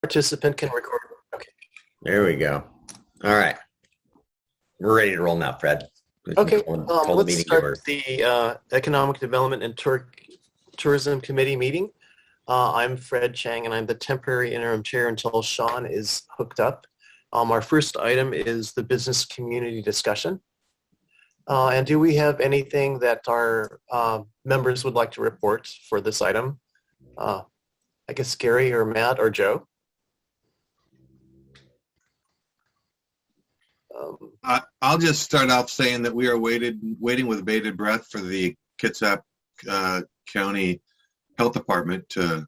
Participant can record. Okay. There we go. All right. We're ready to roll now, Fred. Okay. Call the Let's meeting to start order. the Economic Development and Tourism Committee meeting. I'm Fred Chang, and I'm the temporary interim chair until Sean is hooked up. Our first item is the business community discussion. And do we have anything that our members would like to report for this item? I guess Gary or Matt or Joe? I'll just start off saying that we are waiting with bated breath for the Kitsap County Health Department to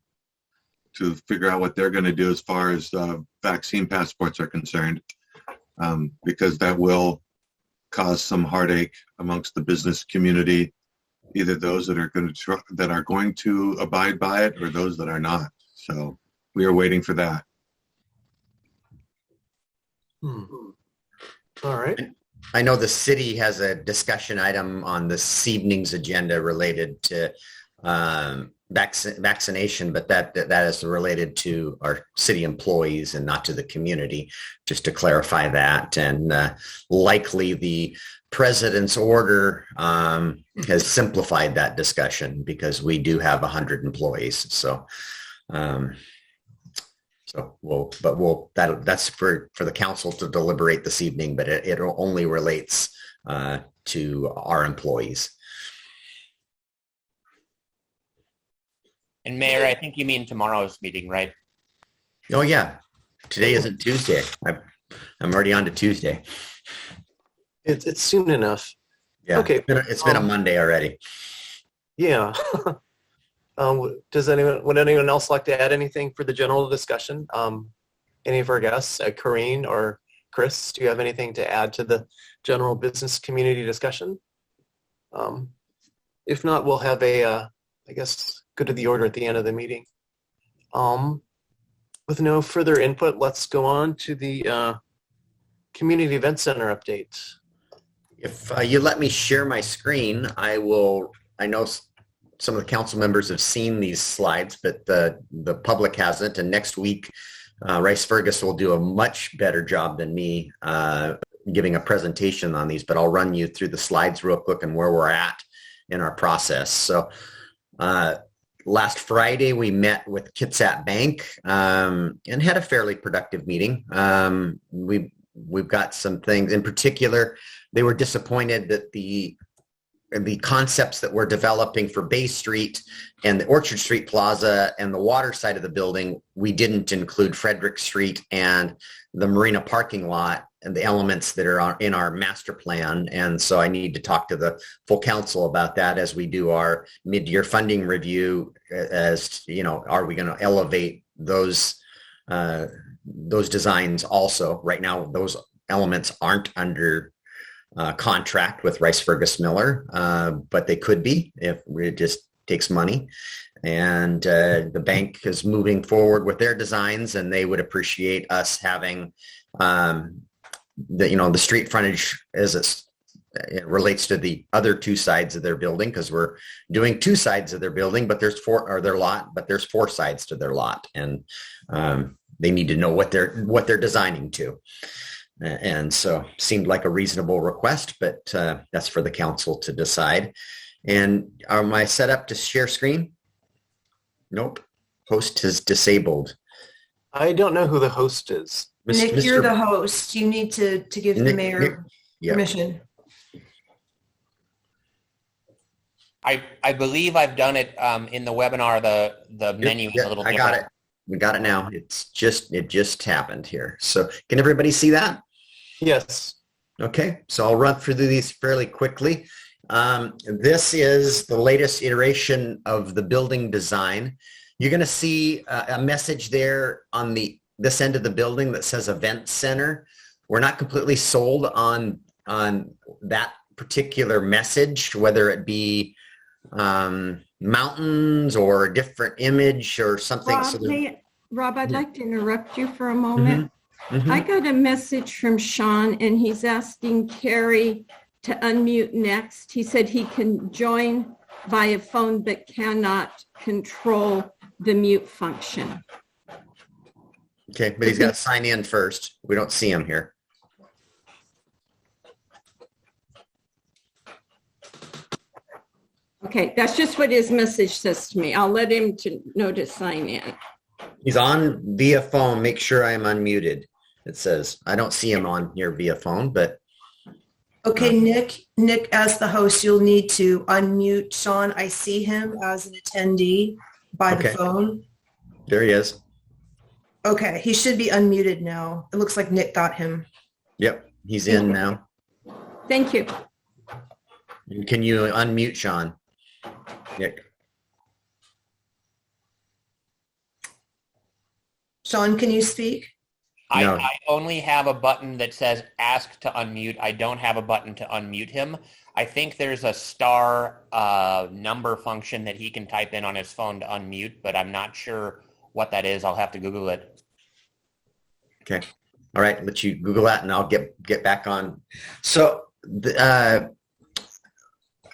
figure out what they're going to do as far as vaccine passports are concerned, because that will cause some heartache amongst the business community, either those that are going to abide by it or those that are not. So we are waiting for that. All right. I know the city has a discussion item on this evening's agenda related to vaccination, but that is related to our city employees and not to the community, just to clarify that. And likely the president's order has simplified that discussion because we do have 100 employees. So that's for the council to deliberate this evening, but it only relates to our employees. And Mayor, I think you mean tomorrow's meeting, right? Oh yeah, today isn't Tuesday. I'm already on to Tuesday. It's soon enough. Yeah. Okay. It's been a Monday already. Yeah. Would anyone else like to add anything for the general discussion? Any of our guests, Corrine or Chris, do you have anything to add to the general business community discussion? If not, we'll have I guess, go to the order at the end of the meeting. With no further input, let's go on to the Community Event Center update. If you let me share my screen, I know some of the council members have seen these slides, but the public hasn't. And next week, Rice Fergus will do a much better job than me giving a presentation on these, but I'll run you through the slides real quick and where we're at in our process. So last Friday, we met with Kitsap Bank and had a fairly productive meeting. We've got some things in particular. They were disappointed that the concepts that we're developing for Bay Street and the Orchard Street Plaza and the water side of the building, we didn't include Frederick Street and the marina parking lot and the elements that are in our master plan. And so I need to talk to the full council about that as we do our mid-year funding review. As you know, are we going to elevate those designs also? Right now, those elements aren't under contract with Rice Fergus Miller, but they could be if it just takes money. And the bank is moving forward with their designs, and they would appreciate us having the street frontage as it relates to the other two sides of their building, because we're doing two sides of their building, but there's four sides to their lot, and they need to know what they're designing to. And so seemed like a reasonable request, but that's for the council to decide. And am I set up to share screen? Nope. Host is disabled. I don't know who the host is. Nick, you're the host. You need to give the mayor permission. I believe I've done it in the webinar. The menu is a little different. I got it. We got it now. It just happened here. So can everybody see that? Yes. Okay, so I'll run through these fairly quickly. This is the latest iteration of the building design. You're going to see a message there on this end of the building that says Event Center. We're not completely sold on that particular message, whether it be mountains or a different image or something. Rob, I'd like to interrupt you for a moment. Mm-hmm. Mm-hmm. I got a message from Sean, and he's asking Carrie to unmute next. He said he can join via phone but cannot control the mute function. Okay, but he's got to sign in first. We don't see him here. Okay, that's just what his message says to me. I'll let him know to sign in. He's on via phone. Make sure I am unmuted. It says I don't see him on here via phone, but Okay, Nick, as the host, you'll need to unmute Sean. I see him as an attendee by the phone. there he is. Okay, he should be unmuted now. It looks like Nick got him. Yep, he's in now. Thank you. Can you unmute Sean? Nick. Sean, can you speak? No. I only have a button that says ask to unmute. I don't have a button to unmute him. I think there's a star number function that he can type in on his phone to unmute, but I'm not sure what that is. I'll have to Google it. Okay. All right. Let you Google that and I'll get back on. So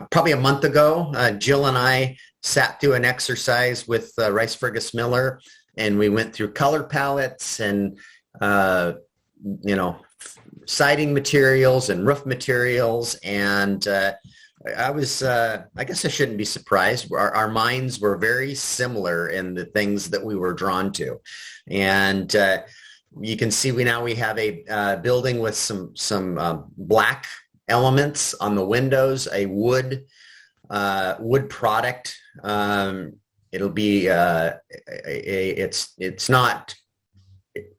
probably a month ago, Jill and I sat through an exercise with Rice Fergus Miller, and we went through color palettes and siding materials and roof materials. And I guess I shouldn't be surprised. Our minds were very similar in the things that we were drawn to. And you can see we have a building with some black elements on the windows, a wood product. It'll be it's not.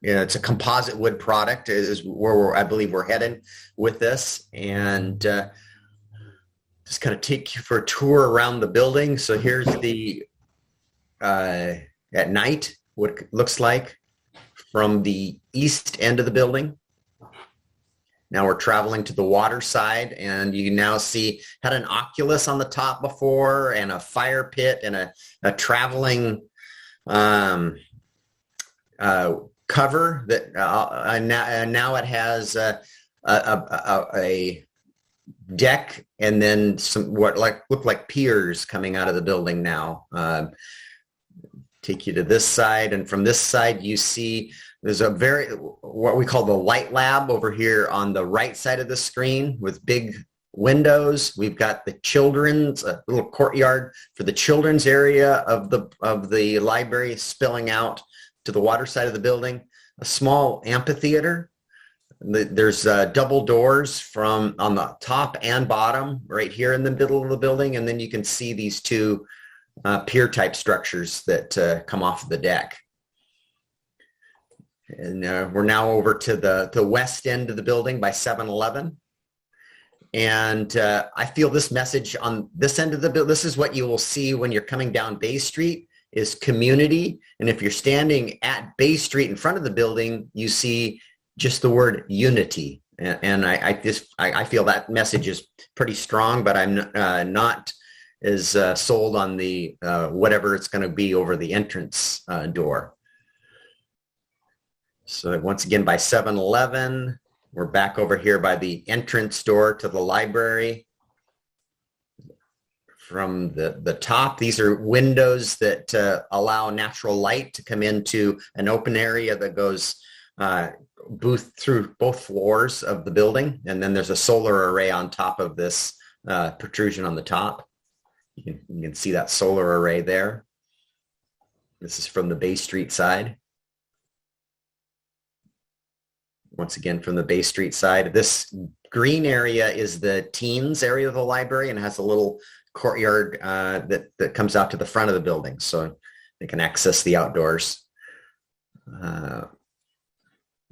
It's a composite wood product is where I believe we're headed with this, and just kind of take you for a tour around the building. So here's the at night what it looks like from the east end of the building. Now we're traveling to the water side, and you now see had an oculus on the top before, and a fire pit, and a traveling cover that now it has a deck, and then some what look like piers coming out of the building now. Take you to this side, and from this side you see there's what we call the light lab over here on the right side of the screen with big windows. We've got the children's a little courtyard for the children's area of the library spilling out to the water side of the building, a small amphitheater. There's double doors from on the top and bottom right here in the middle of the building. And then you can see these two pier type structures that come off of the deck. And we're now over to the west end of the building by 7-Eleven. And I feel this message on this end of the building, this is what you will see when you're coming down Bay Street, is community. And if you're standing at Bay Street in front of the building, you see just the word unity. And I feel that message is pretty strong, but I'm not as sold on the whatever it's going to be over the entrance door. So once again, by 7-Eleven, we're back over here by the entrance door to the library. From the top, these are windows that allow natural light to come into an open area that goes through both floors of the building. And then there's a solar array on top of this protrusion on the top. You can see that solar array there. This is from the Bay Street side. Once again, from the Bay Street side, this green area is the teens area of the library and has a little courtyard that comes out to the front of the building, so they can access the outdoors.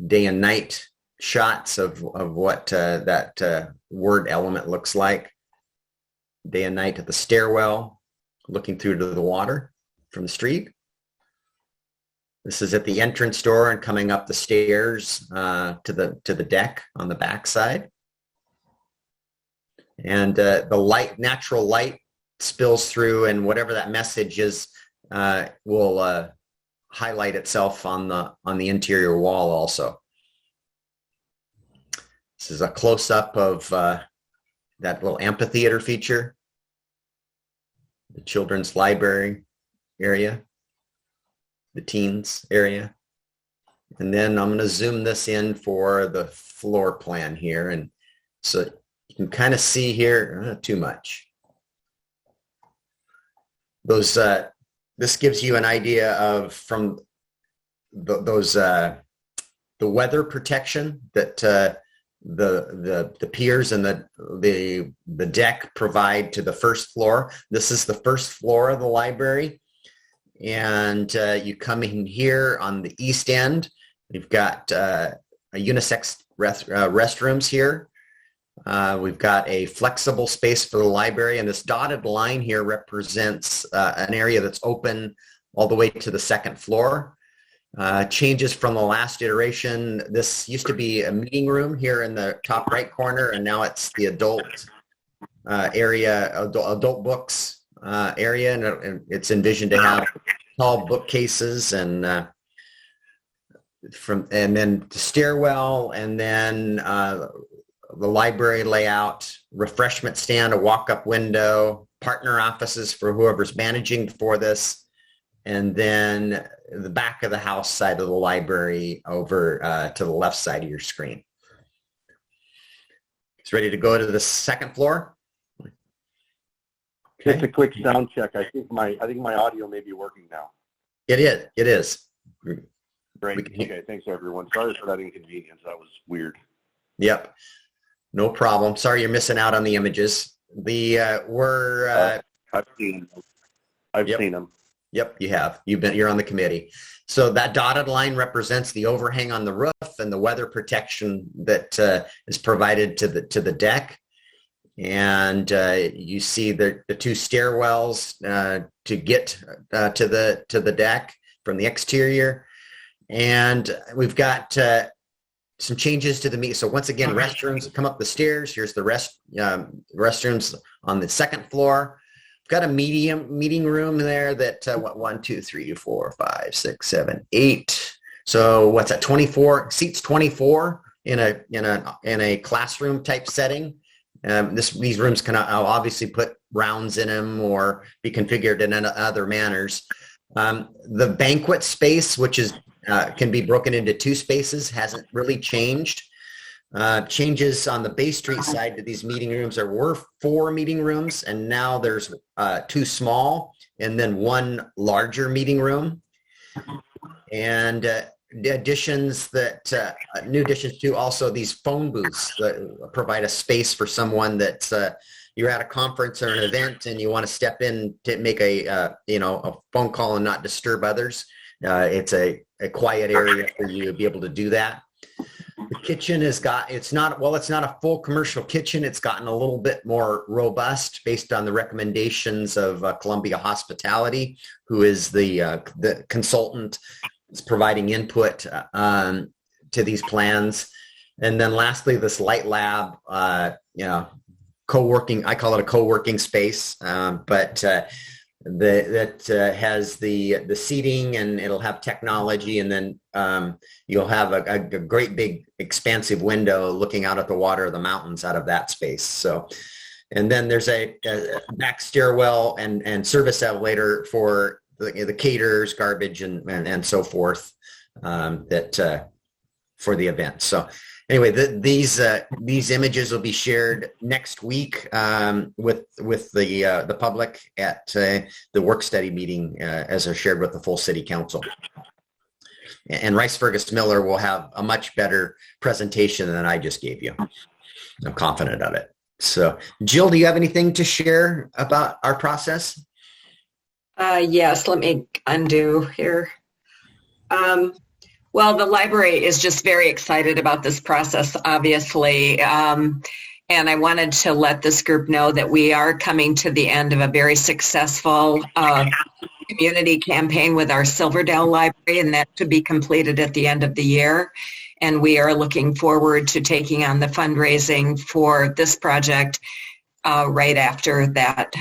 Day and night shots of what that word element looks like. Day and night at the stairwell, looking through to the water from the street. This is at the entrance door and coming up the stairs to the deck on the back side. And the natural light spills through, and whatever that message is will highlight itself on the interior wall also. This is a close-up of that little amphitheater feature, the children's library area, the teens area. And then I'm going to zoom this in for the floor plan here. And so you can kind of see here, not too much. Those, this gives you an idea of from the weather protection that the piers and the deck provide to the first floor. This is the first floor of the library. And you come in here on the east end. We've got a unisex restrooms here. We've got a flexible space for the library, and this dotted line here represents an area that's open all the way to the second floor. Changes from the last iteration. This used to be a meeting room here in the top right corner, and now it's the adult area, adult books area, and it's envisioned to have tall bookcases and then the stairwell, and then the library layout, refreshment stand, a walk-up window, partner offices for whoever's managing for this, and then the back of the house side of the library over to the left side of your screen. It's ready to go to the second floor. Just a quick sound check. I think my audio may be working now. It is. Great. Okay, thanks everyone. Sorry for that inconvenience. That was weird. Yep. No problem. Sorry you're missing out on the images. I've seen them. I've seen them. Yep, you have. You're on the committee. So that dotted line represents the overhang on the roof and the weather protection that is provided to the deck. And you see the two stairwells to get to the deck from the exterior. And we've got some changes to the meet. So once again, restrooms come up the stairs. Here's the restrooms on the second floor. We've got a meeting room there that 1, 2, 3, 4, 5, 6, 7, 8. So what's that? 24 seats, 24 in a classroom type setting. These rooms can obviously put rounds in them or be configured in other manners. The banquet space, which is can be broken into two spaces, hasn't really changed. Changes on the Bay Street side to these meeting rooms. There were 4 meeting rooms, and now there's 2 small and then 1 larger meeting room. And new additions to also these phone booths that provide a space for someone that's you're at a conference or an event and you want to step in to make a phone call and not disturb others. It's a quiet area for you to be able to do that. The kitchen it's not a full commercial kitchen. It's gotten a little bit more robust based on the recommendations of Columbia Hospitality, who is the consultant is providing input to these plans. And then lastly, this light lab, co-working, I call it a co-working space, but that has the seating, and it'll have technology, and then you'll have a great big expansive window looking out at the water of the mountains out of that space. So, and then there's a back stairwell and service elevator for the caterers, garbage, and so forth that for the event. So anyway, these images will be shared next week with the public at the work study meeting as are shared with the full city council. And Rice Fergus Miller will have a much better presentation than I just gave you. I'm confident of it. So Jill, do you have anything to share about our process? Yes, let me undo here. Well, the library is just very excited about this process, obviously. And I wanted to let this group know that we are coming to the end of a very successful community campaign with our Silverdale Library, and that should be completed at the end of the year. And we are looking forward to taking on the fundraising for this project right after that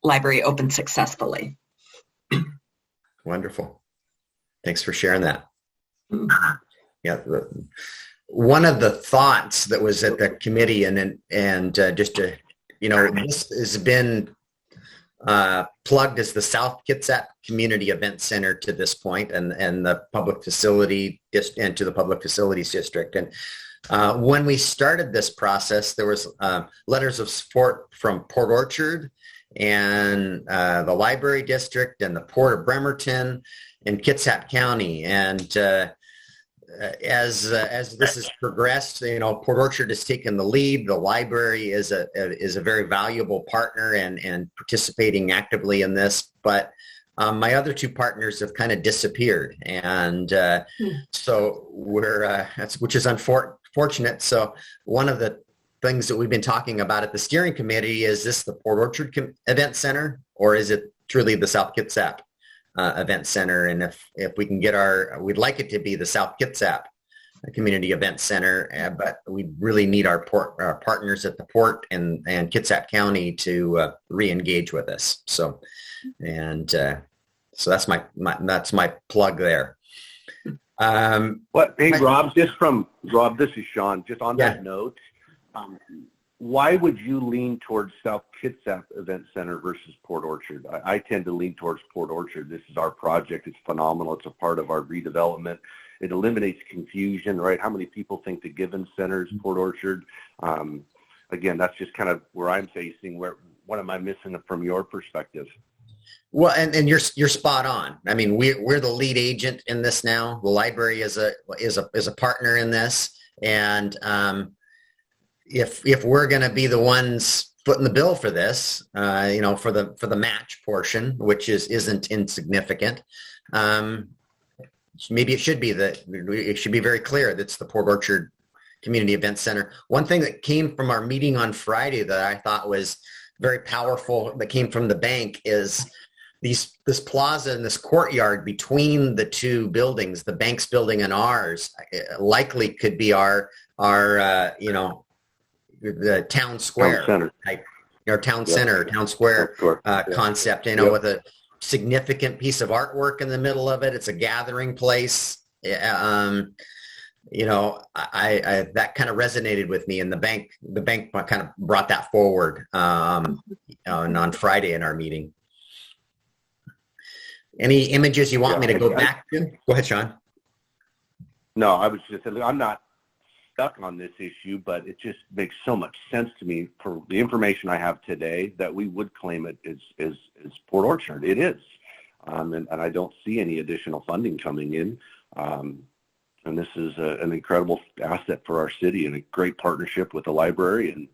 library opened successfully. Wonderful. Thanks for sharing that. Yeah, one of the thoughts that was at the committee, and just to, this has been plugged as the South Kitsap Community Event Center to this point, and the public facility and to the Public Facilities District. And when we started this process, there was letters of support from Port Orchard and the Library District and the Port of Bremerton and Kitsap County. And as this has progressed, Port Orchard has taken the lead. The library is a very valuable partner and participating actively in this. But my other two partners have kind of disappeared, and so which is unfortunate. So one of the things that we've been talking about at the steering committee is this the Port Orchard Event Center, or is it truly the South Kitsap Event Center? And if we can get we'd like it to be the South Kitsap Community Event Center, but we really need our partners at the port and Kitsap County to re-engage with us. So that's my plug there. Hey, Rob, this is Sean. Just on that note, why would you lean towards South Kitsap Event Center versus Port Orchard? I tend to lean towards Port Orchard. This is our project. It's phenomenal. It's a part of our redevelopment. It eliminates confusion, right? How many people think the Given Center is Port Orchard? Again, that's just kind of where I'm facing. What am I missing from your perspective? Well, and you're spot on. I mean, we're the lead agent in this now. The library is a partner in this, and if we're going to be the ones footing the bill for this, for the match portion, which isn't insignificant, maybe it should be very clear that's the Port Orchard Community Event Center. One thing that came from our meeting on Friday that I thought was very powerful that came from the bank is this plaza and this courtyard between the two buildings, the bank's building and ours, likely could be our the town square type, town center, town square concept, with a significant piece of artwork in the middle of it. It's a gathering place. That kind of resonated with me, and the bank kind of brought that forward on Friday in our meeting. Any images you want me to go back to? Go ahead, Sean. No, I was just saying, I'm not stuck on this issue, but it just makes so much sense to me for the information I have today that we would claim it is Port Orchard. It is, and I don't see any additional funding coming in. And this is an incredible asset for our city and a great partnership with the library. And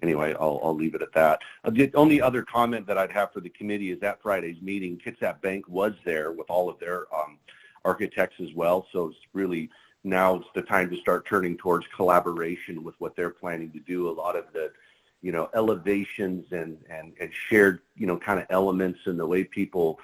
anyway, I'll leave it at that. The only other comment that I'd have for the committee is at Friday's meeting, Kitsap Bank was there with all of their architects as well. So it's really now it's the time to start turning towards collaboration with what they're planning to do. A lot of the, elevations and shared, kind of elements and the way people,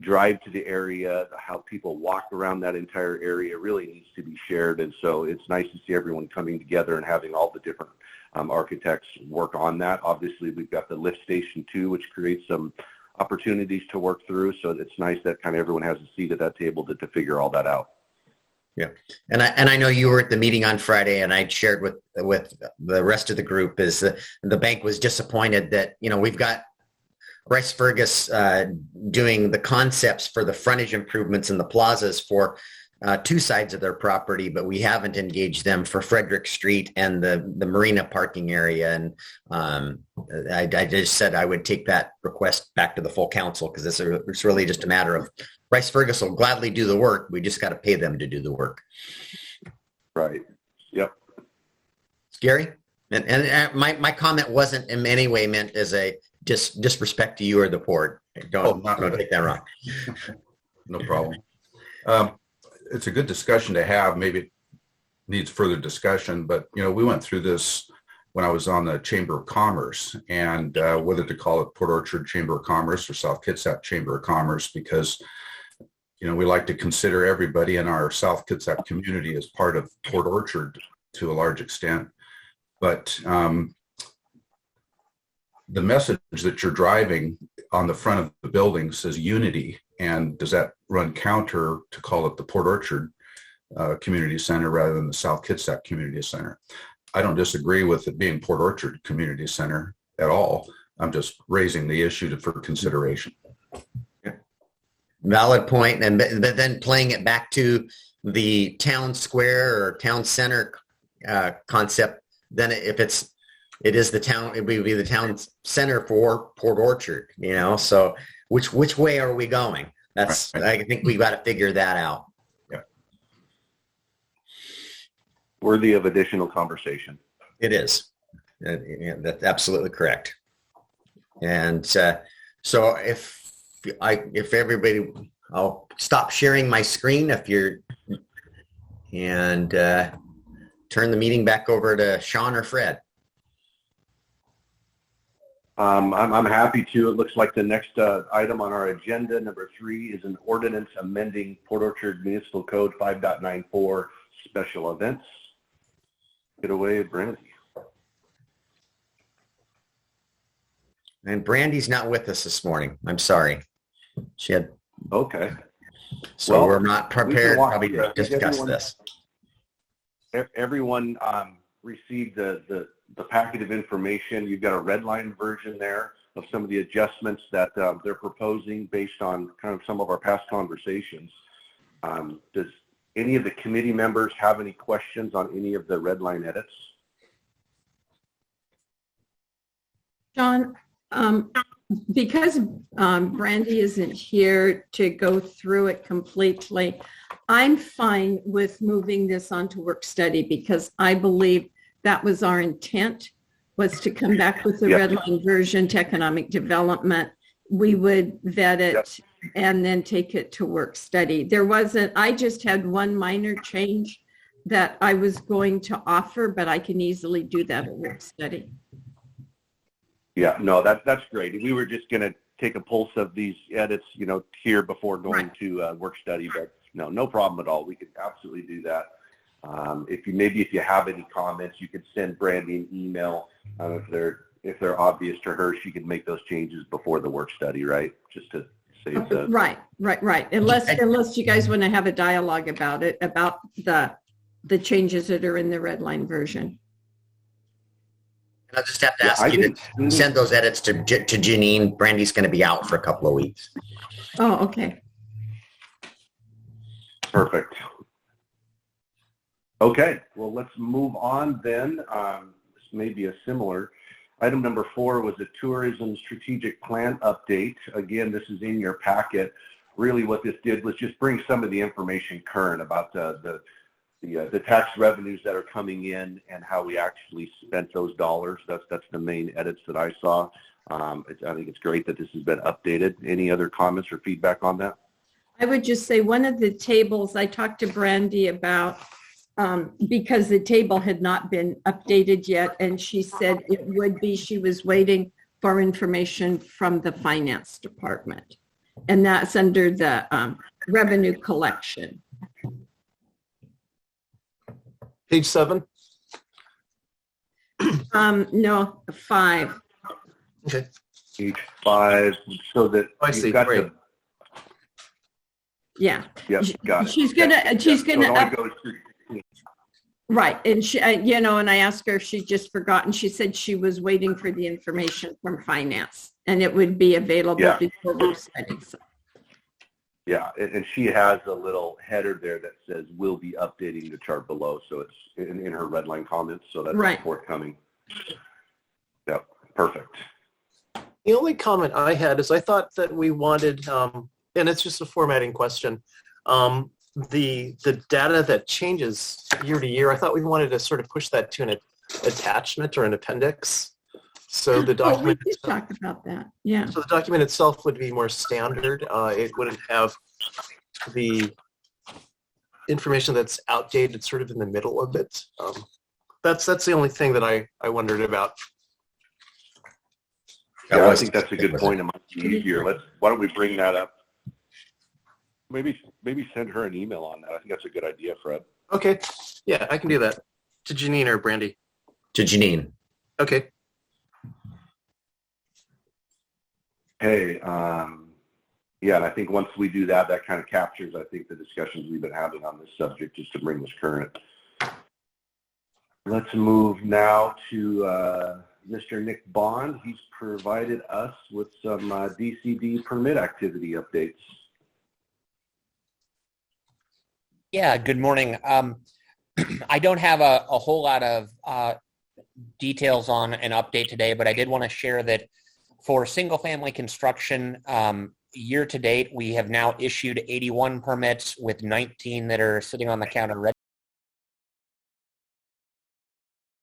drive to the area, how people walk around that entire area really needs to be shared. And so it's nice to see everyone coming together and having all the different architects work on that. Obviously, we've got the lift station too, which creates some opportunities to work through. So it's nice that kind of everyone has a seat at that table to figure all that out. Yeah, and I know you were at the meeting on Friday, and I shared with the rest of the group is the bank was disappointed that we've got Rice Fergus doing the concepts for the frontage improvements in the plazas for two sides of their property, but we haven't engaged them for Frederick Street and the marina parking area. And I just said I would take that request back to the full council because it's really just a matter of Rice Fergus will gladly do the work. We just got to pay them to do the work. Right. Yep. Gary? And my comment wasn't in any way meant as a disrespect to you or the port. Don't take that wrong. No problem. It's a good discussion to have. Maybe it needs further discussion, but we went through this when I was on the Chamber of Commerce, and whether to call it Port Orchard Chamber of Commerce or South Kitsap Chamber of Commerce, because we like to consider everybody in our South Kitsap community as part of Port Orchard to a large extent. But the message that you're driving on the front of the building says unity. And does that run counter to call it the Port Orchard Community Center rather than the South Kitsap Community Center? I don't disagree with it being Port Orchard Community Center at all. I'm just raising the issue for consideration. Valid point. And but then playing it back to the town square or town center concept, then it is the town, it would be the town center for Port Orchard, you know, so which way are we going? That's, right. I think we got to figure that out. Yeah. Worthy of additional conversation. It is. That's absolutely correct. And so if everybody, I'll stop sharing my screen and turn the meeting back over to Sean or Fred. I'm happy to. It looks like the next item on our agenda, number 3, is an ordinance amending Port Orchard Municipal Code 5.94 special events. Get away, Brandy. And Brandy's not with us this morning. I'm sorry. She had. Okay. So well, we're not prepared probably to discuss this. Everyone received the packet of information. You've got a red line version there of some of the adjustments that they're proposing based on kind of some of our past conversations. Does any of the committee members have any questions on any of the red line edits? John, because Brandy isn't here to go through it completely, I'm fine with moving this onto work study because I believe that was our intent, was to come back with the red line version to economic development. We would vet it and then take it to work study. I just had one minor change that I was going to offer, but I can easily do that at work study. Yeah, no, that's great. We were just going to take a pulse of these edits, here before going to work study, but no problem at all. We could absolutely do that. If you have any comments, you could send Brandy an email. If they're obvious to her, she could make those changes before the work study, right? Just to save the right. Unless you guys want to have a dialogue about it, about the changes that are in the red line version. And I'll just have to ask you to send those edits to Janine. Brandy's going to be out for a couple of weeks. Oh, okay. Perfect. Okay, well, let's move on then. This may be a similar. Item number 4 was a tourism strategic plan update. Again, this is in your packet. Really what this did was just bring some of the information current about the tax revenues that are coming in and how we actually spent those dollars. That's the main edits that I saw. I think it's great that this has been updated. Any other comments or feedback on that? I would just say one of the tables I talked to Brandy about, because the table had not been updated yet, and she said it would be, she was waiting for information from the finance department, and that's under the revenue collection. Page 7? No, 5. Okay. Page 5, so that I see. Great. Yeah. Yep, got it. She's gonna right, and she, and I asked her if she'd just forgotten. She said she was waiting for the information from finance, and it would be available before we're studying. So. Yeah, and she has a little header there that says we'll be updating the chart below, so it's in her red line comments, so that's forthcoming. Yep, perfect. The only comment I had is I thought that we wanted, and it's just a formatting question, the data that changes year to year, I thought we wanted to sort of push that to an attachment or an appendix. So the document we did talk about that. Yeah. So the document itself would be more standard. It wouldn't have the information that's outdated sort of in the middle of it. That's the only thing that I wondered about. Yeah, I think that's a good point. It might be easier. Why don't we bring that up? Maybe send her an email on that. I think that's a good idea, Fred. Okay. Yeah, I can do that. To Janine or Brandy? To Janine. Okay. Hey, yeah, and I think once we do that, that kind of captures, I think, the discussions we've been having on this subject, just to bring this current. Let's move now to Mr. Nick Bond. He's provided us with some DCD permit activity updates. Yeah, good morning. I don't have a whole lot of details on an update today, but I did want to share that for single-family construction, year to date, we have now issued 81 permits with 19 that are sitting on the counter ready